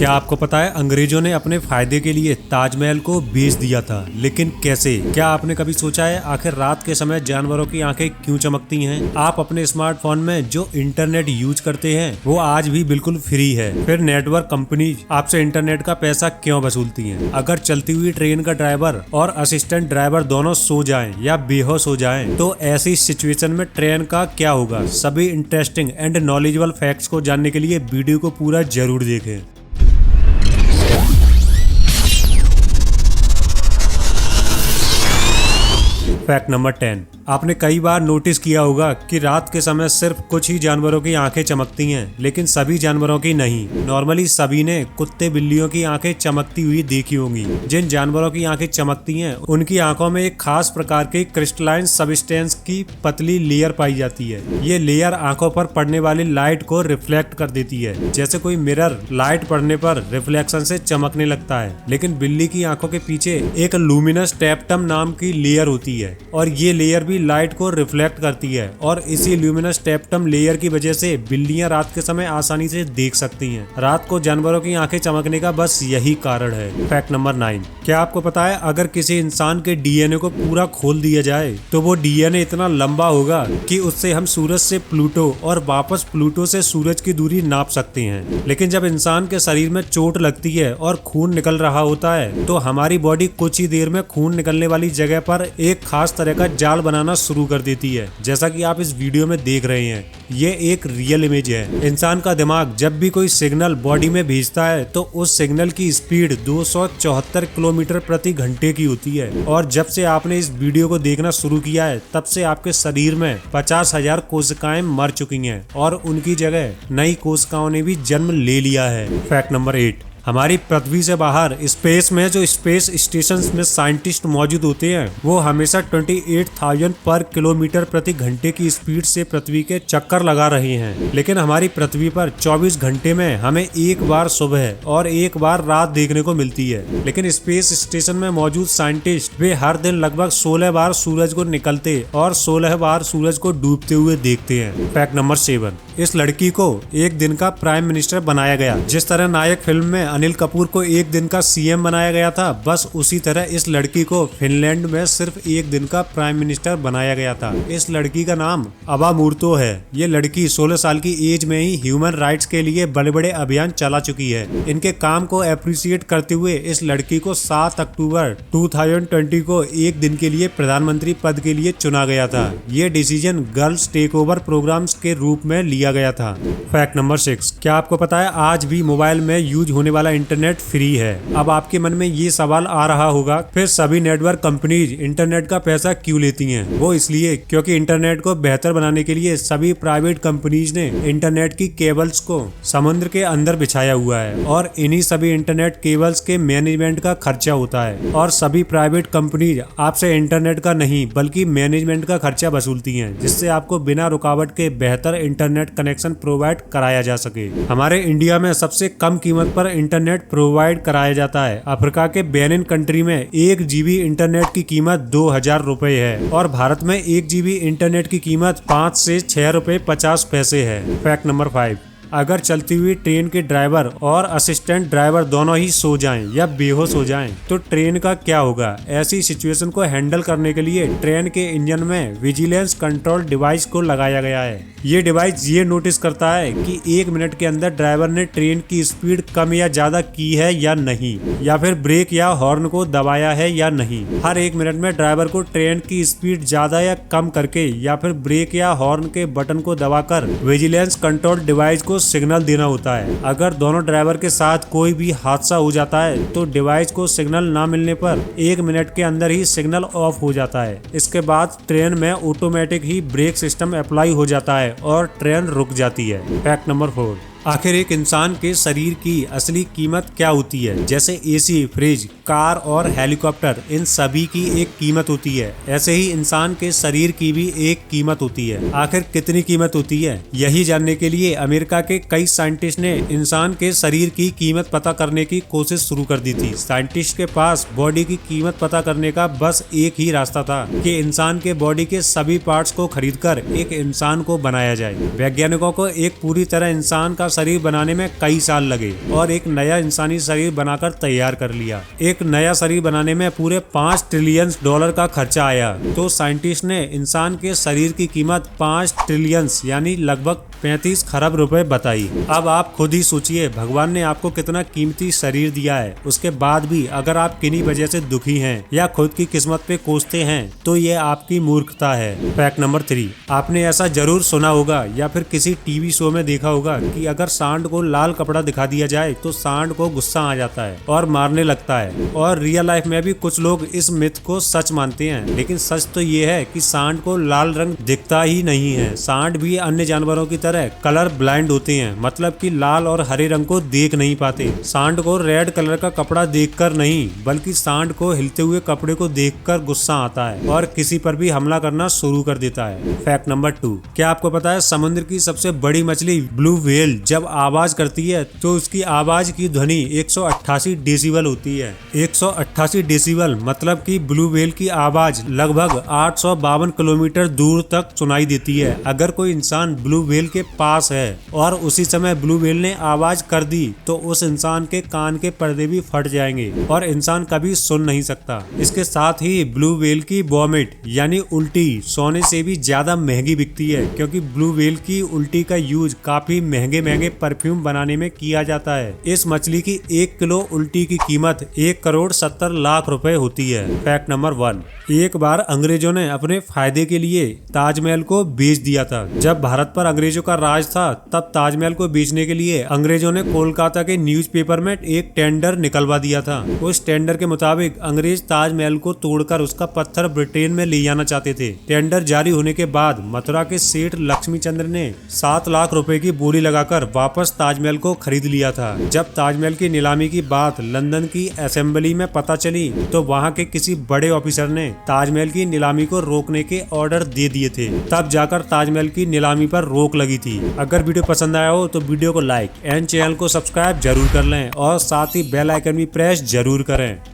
क्या आपको पता है अंग्रेजों ने अपने फायदे के लिए ताजमहल को बेच दिया था, लेकिन कैसे? क्या आपने कभी सोचा है आखिर रात के समय जानवरों की आंखें क्यों चमकती हैं? आप अपने स्मार्टफोन में जो इंटरनेट यूज करते हैं वो आज भी बिल्कुल फ्री है, फिर नेटवर्क कंपनी आपसे इंटरनेट का पैसा क्यों वसूलती हैं? अगर चलती हुई ट्रेन का ड्राइवर और असिस्टेंट ड्राइवर दोनों सो जाएं या बेहोश हो जाएं, तो ऐसी सिचुएशन में ट्रेन का क्या होगा? सभी इंटरेस्टिंग एंड नॉलेजेबल फैक्ट्स को जानने के लिए वीडियो को पूरा जरूर देखें। Fact number 10। आपने कई बार नोटिस किया होगा कि रात के समय सिर्फ कुछ ही जानवरों की आंखें चमकती हैं, लेकिन सभी जानवरों की नहीं। नॉर्मली सभी ने कुत्ते बिल्लियों की आंखें चमकती हुई देखी होंगी। जिन जानवरों की आंखें चमकती हैं उनकी आंखों में एक खास प्रकार के क्रिस्टलाइन सब्सटेंस की पतली लेयर पाई जाती है। ये लेयर आंखों पर पड़ने वाली लाइट को रिफ्लेक्ट कर देती है, जैसे कोई मिरर लाइट पड़ने पर रिफ्लेक्शन से चमकने लगता है। लेकिन बिल्ली की आंखों के पीछे एक लूमिनस टैप्टम नाम की लेयर होती है और ये लेयर भी लाइट को रिफ्लेक्ट करती है, और इसी ल्यूमिनस टैप्टम लेयर की वजह से बिल्लियां रात के समय आसानी से देख सकती हैं। रात को जानवरों की आंखें चमकने का बस यही कारण है। Fact number 9। क्या आपको पता है अगर किसी इंसान के डीएनए को पूरा खोल दिया जाए तो वो डीएनए इतना लंबा होगा कि उससे हम सूरज से प्लूटो और वापस प्लूटो से सूरज की दूरी नाप सकते हैं। लेकिन जब इंसान के शरीर में चोट लगती है और खून निकल रहा होता है तो हमारी बॉडी कुछ ही देर में खून निकलने वाली जगह पर एक खास तरह का जाल बनाना शुरू कर देती है, जैसा कि आप इस वीडियो में देख रहे हैं। ये एक रियल इमेज है। इंसान का दिमाग जब भी कोई सिग्नल बॉडी में भेजता है तो उस सिग्नल की स्पीड 274 किलोमीटर प्रति घंटे की होती है, और जब से आपने इस वीडियो को देखना शुरू किया है तब से आपके शरीर में 50,000 कोशिकाएं मर चुकी हैं और उनकी जगह नई कोशिकाओं ने भी जन्म ले लिया है। Fact number 8। हमारी पृथ्वी से बाहर स्पेस में जो स्पेस स्टेशन में साइंटिस्ट मौजूद होते हैं वो हमेशा 28,000 पर किलोमीटर प्रति घंटे की स्पीड से पृथ्वी के चक्कर लगा रहे हैं। लेकिन हमारी पृथ्वी पर 24 घंटे में हमें एक बार सुबह और एक बार रात देखने को मिलती है। लेकिन स्पेस स्टेशन में मौजूद साइंटिस्ट वे हर दिन लगभग 16 बार सूरज को निकलते और 16 बार सूरज को डूबते हुए देखते हैं। Fact number 7। इस लड़की को एक दिन का प्राइम मिनिस्टर बनाया गया। जिस तरह नायक फिल्म में अनिल कपूर को एक दिन का सीएम बनाया गया था, बस उसी तरह इस लड़की को फिनलैंड में सिर्फ एक दिन का प्राइम मिनिस्टर बनाया गया था। इस लड़की का नाम अबा मूर्तो है। ये लड़की 16 साल की एज में ही ह्यूमन राइट्स के लिए बड़े बड़े अभियान चला चुकी है। इनके काम को अप्रिशिएट करते हुए इस लड़की को 7 अक्टूबर 2020 को एक दिन के लिए प्रधानमंत्री पद के लिए चुना गया था। ये decision girls take over programs के रूप में लिया गया था। Fact number 6। क्या आपको पता है आज भी मोबाइल में यूज होने वाला इंटरनेट फ्री है? अब आपके मन में ये सवाल आ रहा होगा फिर सभी नेटवर्क कंपनीज इंटरनेट का पैसा क्यों लेती हैं? वो इसलिए क्योंकि इंटरनेट को बेहतर बनाने के लिए सभी प्राइवेट कंपनीज ने इंटरनेट की केबल्स को समुद्र के अंदर बिछाया हुआ है, और इन्हीं सभी इंटरनेट केबल्स के मैनेजमेंट का खर्चा होता है। और सभी प्राइवेट कंपनीज आपसे इंटरनेट का नहीं बल्कि मैनेजमेंट का खर्चा वसूलती हैं, जिससे आपको बिना रुकावट के बेहतर इंटरनेट कनेक्शन प्रोवाइड कराया जा सके। हमारे इंडिया में सबसे कम कीमत पर इंटरनेट प्रोवाइड कराया जाता है। अफ्रीका के बेनिन कंट्री में 1 GB इंटरनेट की कीमत 2,000 रुपए है, और भारत में 1 GB इंटरनेट की कीमत 5 से 6 रुपए 50 पैसे है। Fact number 5। अगर चलती हुई ट्रेन के ड्राइवर और असिस्टेंट ड्राइवर दोनों ही सो जाएं या बेहोश हो जाएं, तो ट्रेन का क्या होगा? ऐसी सिचुएशन को हैंडल करने के लिए ट्रेन के इंजन में विजिलेंस कंट्रोल डिवाइस को लगाया गया है। ये डिवाइस ये नोटिस करता है कि 1 मिनट के अंदर ड्राइवर ने ट्रेन की स्पीड कम या ज्यादा की है या नहीं, या फिर ब्रेक या हॉर्न को दबाया है या नहीं। हर 1 मिनट में ड्राइवर को ट्रेन की स्पीड ज्यादा या कम करके या फिर ब्रेक या हॉर्न के बटन को दबाकर विजिलेंस कंट्रोल डिवाइस को सिग्नल देना होता है। अगर दोनों ड्राइवर के साथ कोई भी हादसा हो जाता है तो डिवाइस को सिग्नल ना मिलने पर 1 मिनट के अंदर ही सिग्नल ऑफ हो जाता है। इसके बाद ट्रेन में ऑटोमेटिक ही ब्रेक सिस्टम अप्लाई हो जाता है और ट्रेन रुक जाती है। Fact number 4। आखिर एक इंसान के शरीर की असली कीमत क्या होती है? जैसे एसी, फ्रिज, कार और हेलीकॉप्टर, इन सभी की एक कीमत होती है। ऐसे ही इंसान के शरीर की भी एक कीमत होती है। आखिर कितनी कीमत होती है? यही जानने के लिए अमेरिका के कई साइंटिस्ट ने इंसान के शरीर की कीमत पता करने की कोशिश शुरू कर दी थी। साइंटिस्ट के पास बॉडी की कीमत पता करने का बस एक ही रास्ता था कि इंसान के बॉडी के सभी पार्ट्स को खरीदकर एक इंसान को बनाया जाए। वैज्ञानिकों को एक पूरी तरह इंसान का शरीर बनाने में कई साल लगे और एक नया इंसानी शरीर बनाकर तैयार कर लिया। एक नया शरीर बनाने में पूरे 5 ट्रिलियन डॉलर का खर्चा आया। तो साइंटिस्ट ने इंसान के शरीर की कीमत 5 ट्रिलियन यानी लगभग 35 खरब रुपए बताई। अब आप खुद ही सोचिए, भगवान ने आपको कितना कीमती शरीर दिया है, उसके बाद भी अगर आप किन्हीं वजह से दुखी हैं या खुद की किस्मत पे कोसते हैं तो ये आपकी मूर्खता है। फैक्ट नंबर 3, आपने ऐसा जरूर सुना होगा या फिर किसी टीवी शो में देखा होगा कि अगर सांड को लाल कपड़ा दिखा दिया जाए तो सांड को गुस्सा आ जाता है और मारने लगता है। और रियल लाइफ में भी कुछ लोग इस मिथ को सच मानते हैं, लेकिन सच तो ये है कि सांड को लाल रंग दिखता ही नहीं है। सांड भी अन्य जानवरों की तरह कलर ब्लाइंड होते हैं, मतलब कि लाल और हरे रंग को देख नहीं पाते। सांड को रेड कलर का कपड़ा देखकर नहीं, बल्कि सांड को हिलते हुए कपड़े को देखकर गुस्सा आता है और किसी पर भी हमला करना शुरू कर देता है। फैक्ट नंबर 2, क्या आपको पता है समुद्र की सबसे बड़ी मछली ब्लू व्हेल जब आवाज करती है तो उसकी आवाज की ध्वनि 188 डेसिबल होती है। 188 डेसिबल मतलब कि ब्लू व्हेल की आवाज लगभग 852 किलोमीटर दूर तक सुनाई देती है। अगर कोई इंसान ब्लू व्हेल के पास है और उसी समय ब्लू व्हेल ने आवाज कर दी तो उस इंसान के कान के पर्दे भी फट जाएंगे और इंसान कभी सुन नहीं सकता। इसके साथ ही ब्लू व्हेल की वॉमिट यानी उल्टी सोने से भी ज्यादा महंगी बिकती है, क्योंकि ब्लू व्हेल की उल्टी का यूज काफी महंगे महंगे परफ्यूम बनाने में किया जाता है। इस मछली की 1 किलो उल्टी की कीमत 1,70,00,000 रुपए होती है। फैक्ट नंबर 1, एक बार अंग्रेजों ने अपने फायदे के लिए ताजमहल को बेच दिया था। जब भारत पर अंग्रेजों का राज था तब ताजमहल को बेचने के लिए अंग्रेजों ने कोलकाता के न्यूज़पेपर में एक टेंडर निकलवा दिया था। उस टेंडर के मुताबिक अंग्रेज ताजमहल को तोड़कर उसका पत्थर ब्रिटेन में ले जाना चाहते थे। टेंडर जारी होने के बाद मथुरा के सेठ लक्ष्मीचंद्र ने 7 लाख रुपए की बोली लगाकर वापस ताजमहल को खरीद लिया था। जब ताजमहल की नीलामी की बात लंदन की असेंबली में पता चली तो वहाँ के किसी बड़े ऑफिसर ने ताजमहल की नीलामी को रोकने के ऑर्डर दे दिए थे। तब जाकर ताजमहल की नीलामी पर रोक लगी थी। अगर वीडियो पसंद आया हो तो वीडियो को लाइक एंड चैनल को सब्सक्राइब जरूर कर लें और साथ ही बेल आइकन भी प्रेस जरूर करें।